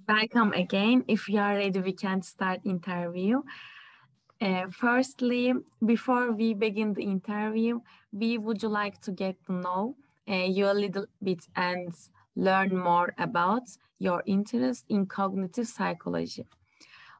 Welcome again. If you are ready, we can start interview. Firstly, before we begin the interview, we would like to get to know you a little bit and learn more about your interest in cognitive psychology.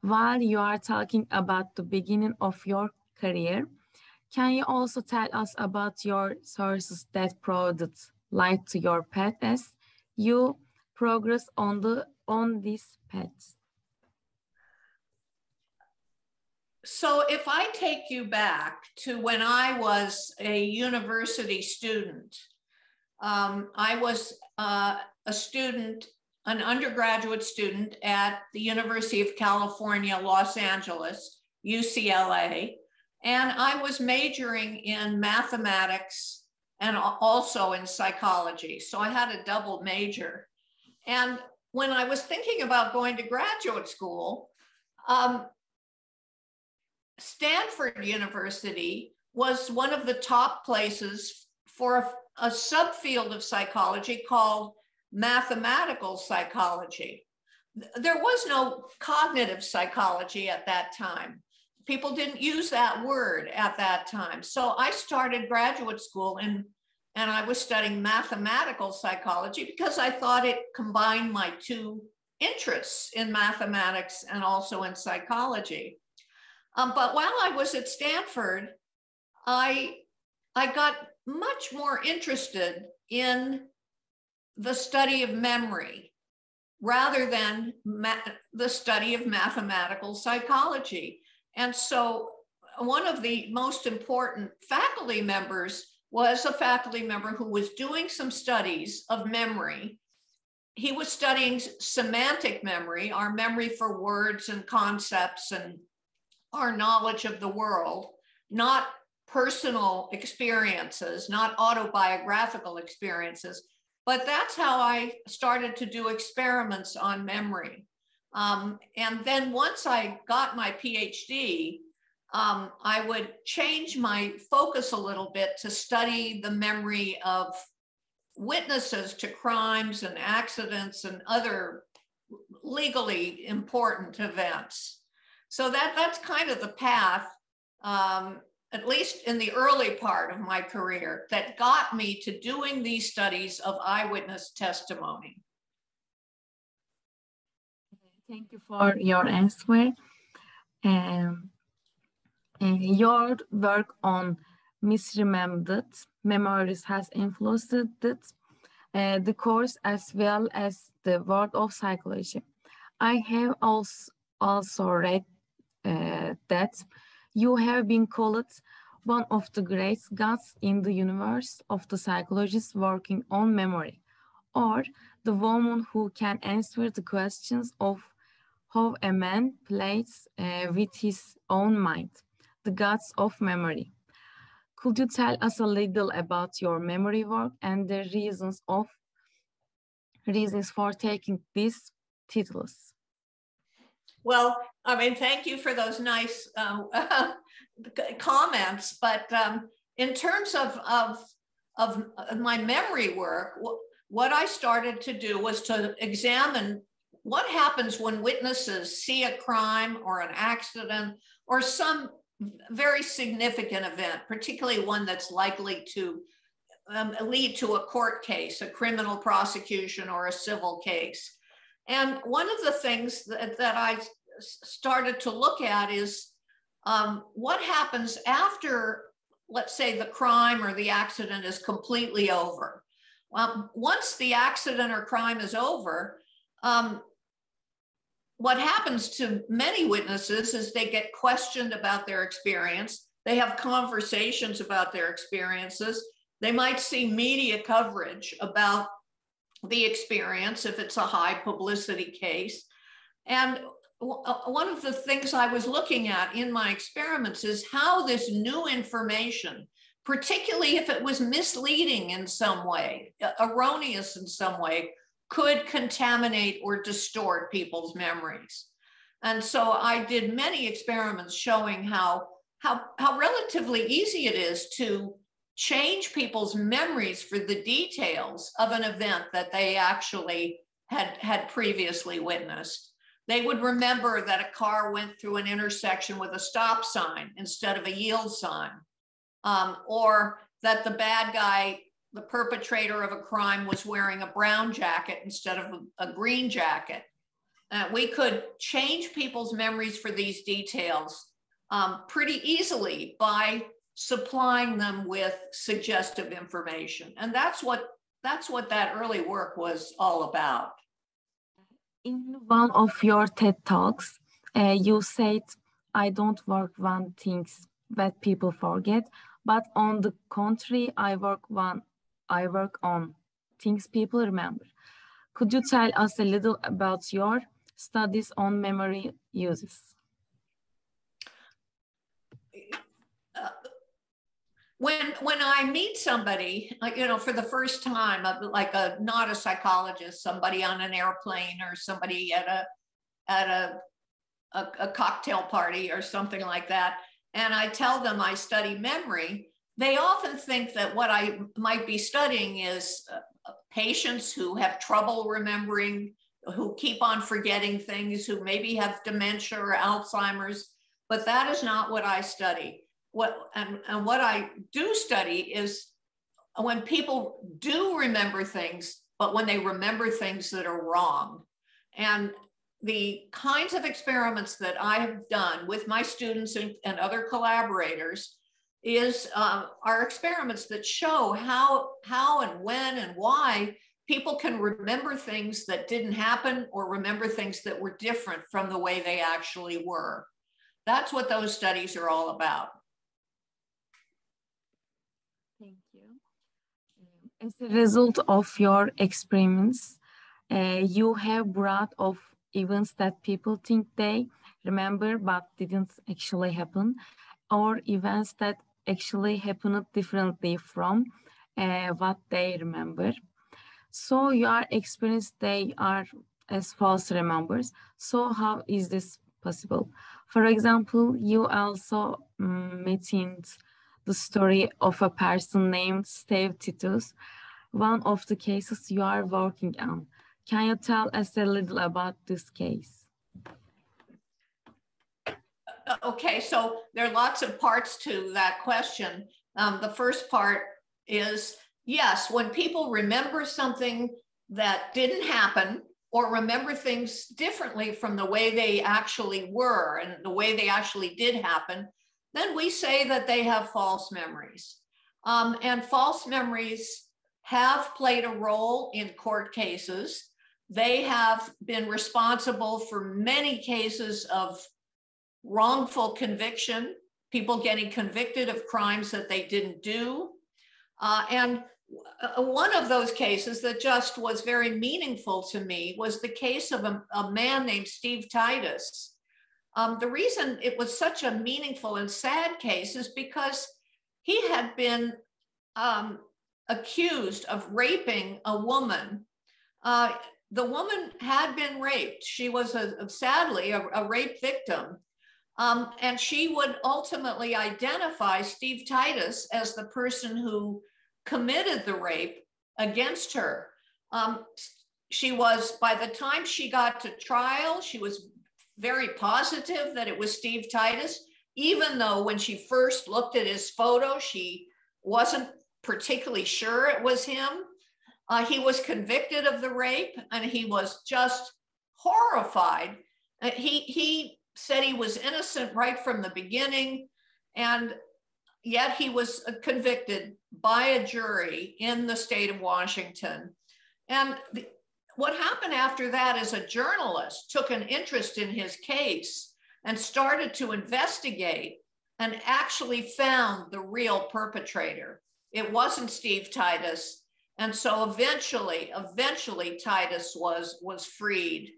While you are talking about the beginning of your career, can you also tell us about your sources that provided light to your path as you progress on this path? So if I take you back to when I was a university student, I was a student, an undergraduate student at the University of California, Los Angeles, UCLA, and I was majoring in mathematics and also in psychology. So I had a double major. And when I was thinking about going to graduate school, Stanford University was one of the top places for a subfield of psychology called mathematical psychology. There was no cognitive psychology at that time. People didn't use that word at that time. So I started graduate school and I was studying mathematical psychology because I thought it combined my two interests in mathematics and also in psychology. But while I was at Stanford, I got much more interested in the study of memory rather than the study of mathematical psychology. And so one of the most important faculty members was a faculty member who was doing some studies of memory. He was studying semantic memory, our memory for words and concepts and our knowledge of the world, not personal experiences, not autobiographical experiences. But that's how I started to do experiments on memory. And then once I got my PhD, I would change my focus a little bit to study the memory of witnesses to crimes and accidents and other legally important events. So that's kind of the path, at least in the early part of my career, that got me to doing these studies of eyewitness testimony. Thank you for your answer. Your work on misremembered memories has influenced the course as well as the world of psychology. I have also read that you have been called one of the great gods in the universe of the psychologists working on memory, or the woman who can answer the questions of how a man plays with his own mind, the gods of memory. Could you tell us a little about your memory work and the reasons for taking these titles? Well, I mean, thank you for those nice comments. But in terms of my memory work, what I started to do was to examine what happens when witnesses see a crime or an accident or some very significant event, particularly one that's likely to lead to a court case, a criminal prosecution or a civil case. And one of the things that I started to look at is what happens after, let's say, the crime or the accident is completely over. Once the accident or crime is over, what happens to many witnesses is they get questioned about their experience. They have conversations about their experiences. They might see media coverage about the experience if it's a high publicity case. And one of the things I was looking at in my experiments is how this new information, particularly if it was misleading in some way, erroneous in some way, could contaminate or distort people's memories. And so I did many experiments showing how relatively easy it is to change people's memories for the details of an event that they actually had previously witnessed. They would remember that a car went through an intersection with a stop sign instead of a yield sign, or that the bad guy, the perpetrator of a crime, was wearing a brown jacket instead of a green jacket. We could change people's memories for these details pretty easily by supplying them with suggestive information. And that's what that early work was all about. In one of your TED Talks, you said, I don't work on things that people forget, but on the contrary, I work on things people remember. Could you tell us a little about your studies on memory uses? When I meet somebody, for the first time, like not a psychologist, somebody on an airplane or somebody at a cocktail party or something like that, and I tell them I study memory, they often think that what I might be studying is patients who have trouble remembering, who keep on forgetting things, who maybe have dementia or Alzheimer's, but that is not what I study. What I do study is when people do remember things, but when they remember things that are wrong. And the kinds of experiments that I have done with my students and other collaborators are experiments that show how and when and why people can remember things that didn't happen or remember things that were different from the way they actually were. That's what those studies are all about. Thank you. As a result of your experiments, you have brought of events that people think they remember but didn't actually happen, or events that actually happened differently from what they remember. So your experience, they are as false remembers. So how is this possible? For example, you also mentioned the story of a person named Steve Titus, one of the cases you are working on. Can you tell us a little about this case? Okay, so there are lots of parts to that question. The first part is, yes, when people remember something that didn't happen or remember things differently from the way they actually were and the way they actually did happen, then we say that they have false memories. And false memories have played a role in court cases. They have been responsible for many cases of wrongful conviction, people getting convicted of crimes that they didn't do. And one of those cases that just was very meaningful to me was the case of a man named Steve Titus. The reason it was such a meaningful and sad case is because he had been accused of raping a woman. The woman had been raped. She was sadly a rape victim. And she would ultimately identify Steve Titus as the person who committed the rape against her. She was, by the time she got to trial, she was very positive that it was Steve Titus, even though when she first looked at his photo, she wasn't particularly sure it was him. He was convicted of the rape and he was just horrified. He said he was innocent right from the beginning, and yet he was convicted by a jury in the state of Washington. And what happened after that is a journalist took an interest in his case and started to investigate and actually found the real perpetrator. It wasn't Steve Titus. And so eventually Titus was freed.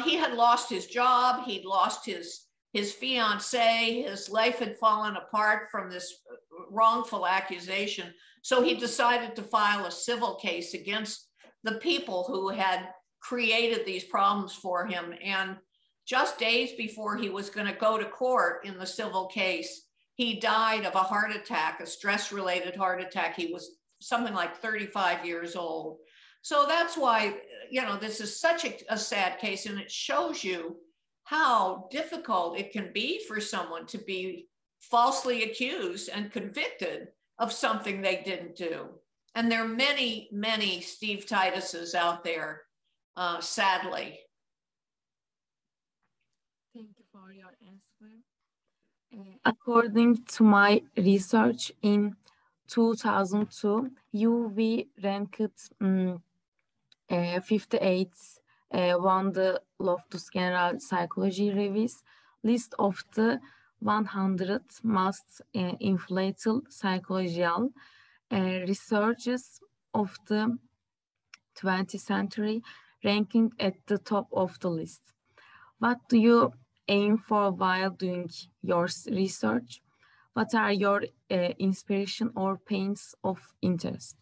He had lost his job. He'd lost his fiancée. His life had fallen apart from this wrongful accusation. So he decided to file a civil case against the people who had created these problems for him. And just days before he was going to go to court in the civil case, he died of a heart attack, a stress-related heart attack. He was something like 35 years old. So that's why, this is such a sad case, and it shows you how difficult it can be for someone to be falsely accused and convicted of something they didn't do. And there are many, many Steve Tituses out there, sadly. Thank you for your answer. According to my research, in 2002, UV ranked 58, won the Loftus General Psychology Review's list of the 100 most influential psychological researchers of the 20th century, ranking at the top of the list. What do you aim for while doing your research? What are your inspiration or pains of interest?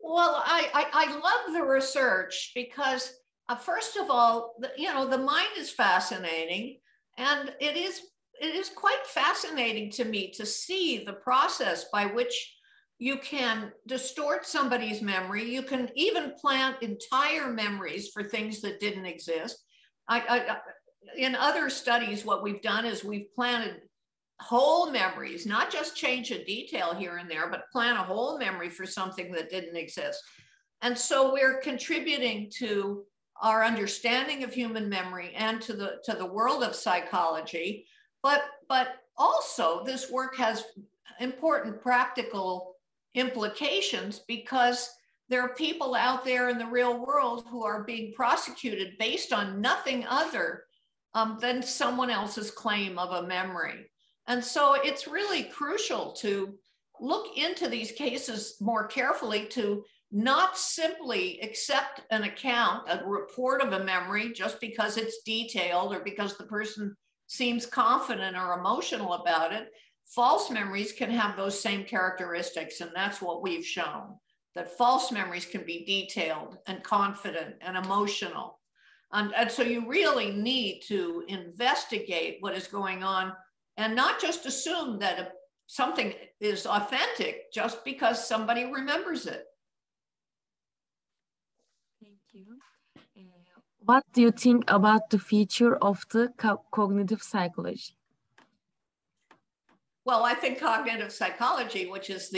Well, I love the research because, first of all, the mind is fascinating, and it is quite fascinating to me to see the process by which you can distort somebody's memory. You can even plant entire memories for things that didn't exist. In other studies, what we've done is we've planted whole memories, not just change a detail here and there, but plant a whole memory for something that didn't exist. And so we're contributing to our understanding of human memory and to the world of psychology. But also this work has important practical implications, because there are people out there in the real world who are being prosecuted based on nothing other than someone else's claim of a memory. And so it's really crucial to look into these cases more carefully, to not simply accept an account, a report of a memory, just because it's detailed or because the person seems confident or emotional about it. False memories can have those same characteristics, and that's what we've shown, that false memories can be detailed and confident and emotional. And so you really need to investigate what is going on and not just assume that something is authentic just because somebody remembers it. Thank you. What do you think about the future of the cognitive psychology? Well, I think cognitive psychology, which is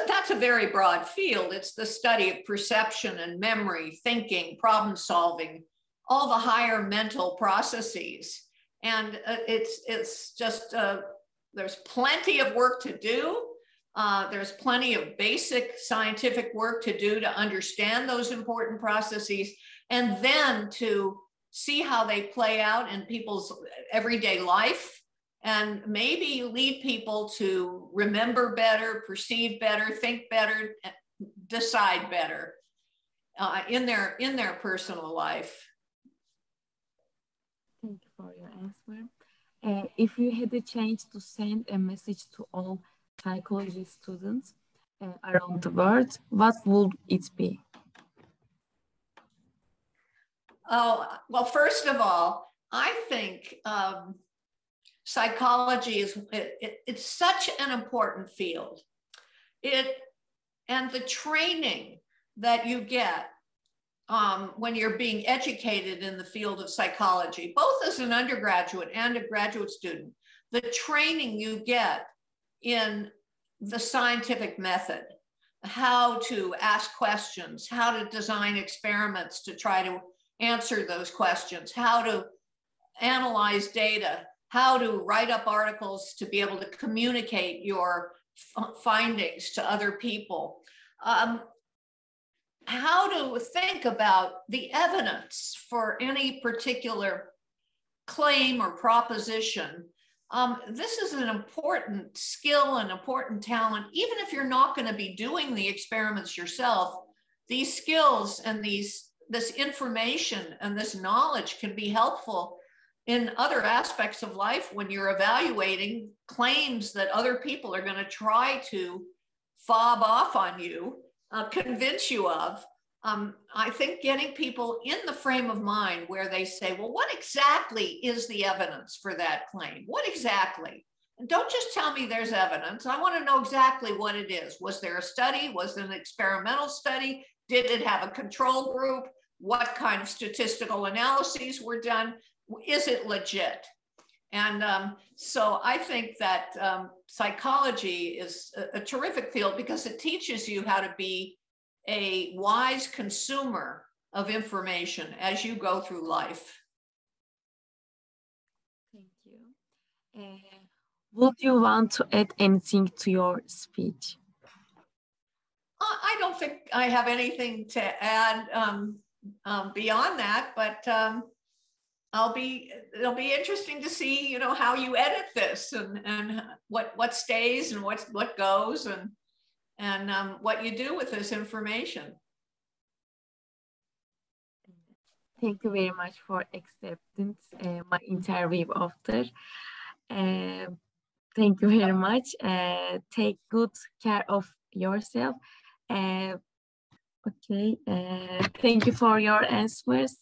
that's a very broad field. It's the study of perception and memory, thinking, problem solving, all the higher mental processes. And it's just, there's plenty of work to do. There's plenty of basic scientific work to do to understand those important processes, and then to see how they play out in people's everyday life, and maybe lead people to remember better, perceive better, think better, decide better in their personal life. Thank you for your answer. If you had a chance to send a message to all psychology students around the world, what would it be? Oh, well, first of all, I think psychology it's such an important field. And the training that you get when you're being educated in the field of psychology, both as an undergraduate and a graduate student, the training you get in the scientific method, how to ask questions, how to design experiments to try to answer those questions, how to analyze data, how to write up articles to be able to communicate your findings to other people, how to think about the evidence for any particular claim or proposition. This is an important skill and important talent. Even if you're not going to be doing the experiments yourself, these skills and this information and this knowledge can be helpful in other aspects of life when you're evaluating claims that other people are going to try to fob off on you, convince you of. I think getting people in the frame of mind where they say, well, what exactly is the evidence for that claim? What exactly? Don't just tell me there's evidence. I want to know exactly what it is. Was there a study? Was it an experimental study? Did it have a control group? What kind of statistical analyses were done? Is it legit? And so I think that psychology is a terrific field because it teaches you how to be a wise consumer of information as you go through life. Thank you. Would you want to add anything to your speech? I don't think I have anything to add beyond that, but it'll be interesting to see, you know, how you edit this and what stays and what goes and what you do with this information. Thank you very much for accepting my interview after. Thank you very much. Take good care of yourself. Okay. Thank you for your answers.